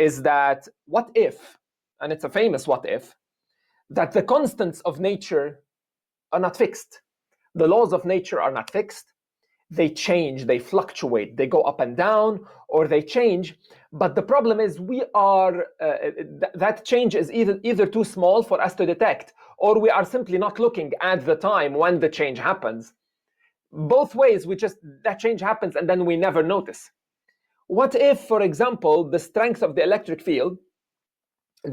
is that what if, and it's a famous what if, that the constants of nature are not fixed. The laws of nature are not fixed. They change, they fluctuate, they go up and down, or they change. But the problem is that change is either too small for us to detect, or we are simply not looking at the time when the change happens. Both ways, that change happens and then we never notice. What if, for example, the strength of the electric field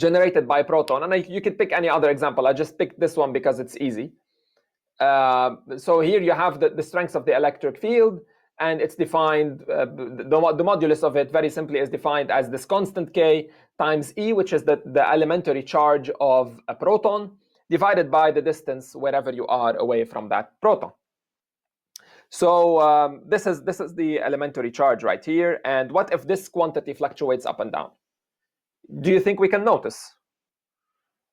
generated by a proton, and you can pick any other example, I just picked this one because it's easy. So here you have the strength of the electric field, and it's defined, the modulus of it very simply is defined as this constant k times E, which is the elementary charge of a proton, divided by the distance wherever you are away from that proton. So this is the elementary charge right here. And what if this quantity fluctuates up and down? Do you think we can notice?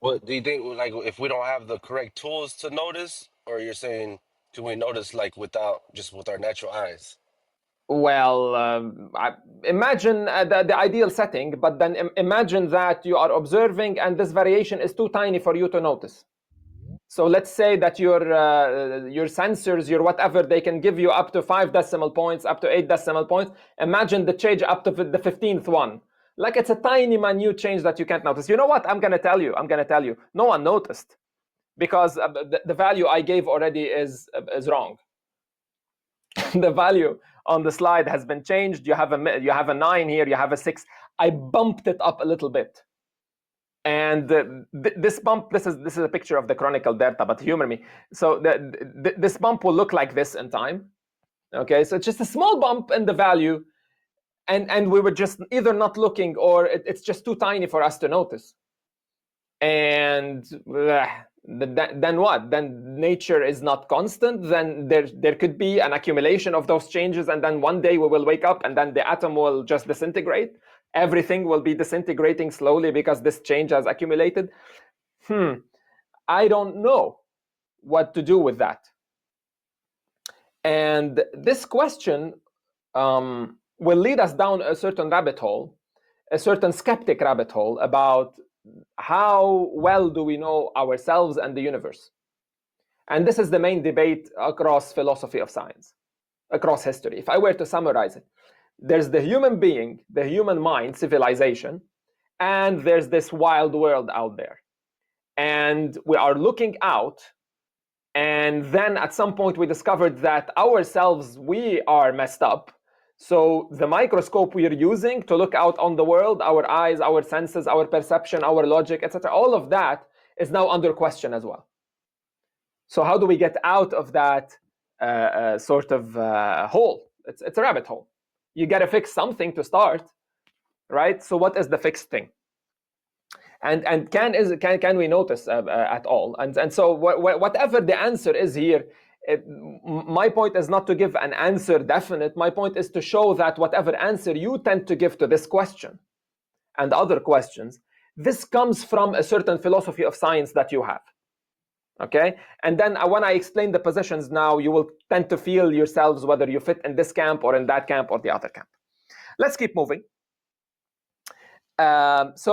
What do you think? Like, if we don't have the correct tools to notice, or you're saying, can we notice like with our natural eyes? Well, imagine the ideal setting, but then imagine that you are observing and this variation is too tiny for you to notice. So let's say that your sensors, your whatever, they can give you up to 5 decimal points, up to 8 decimal points. Imagine the change up to the 15th one. Like, it's a tiny, minute change that you can't notice. You know what? I'm going to tell you. No one noticed, because the value I gave already is wrong. The value on the slide has been changed. You have a 9 here. You have a 6. I bumped it up a little bit. And this bump, this is a picture of the chronicle delta, but humor me. So this bump will look like this in time. Okay, so it's just a small bump in the value, and we were just either not looking, or it's just too tiny for us to notice. And then what? Then nature is not constant. Then there could be an accumulation of those changes, and then one day we will wake up, and then the atom will just disintegrate. Everything will be disintegrating slowly because this change has accumulated. I don't know what to do with that. And this question will lead us down a certain rabbit hole, a certain skeptic rabbit hole, about how well do we know ourselves and the universe. And this is the main debate across philosophy of science, across history. If I were to summarize it, there's the human being, the human mind, civilization, and there's this wild world out there. And we are looking out, and then at some point we discovered that ourselves, we are messed up. So the microscope we are using to look out on the world, our eyes, our senses, our perception, our logic, etc., all of that is now under question as well. So how do we get out of that sort of hole? It's a rabbit hole. You got to fix something to start, right? So what is the fixed thing? And can we notice at all? And so whatever the answer is here, my point is not to give an answer definite. My point is to show that whatever answer you tend to give to this question and other questions, this comes from a certain philosophy of science that you have. Okay, and then when I explain the positions now, you will tend to feel yourselves whether you fit in this camp or in that camp or the other camp. Let's keep moving. So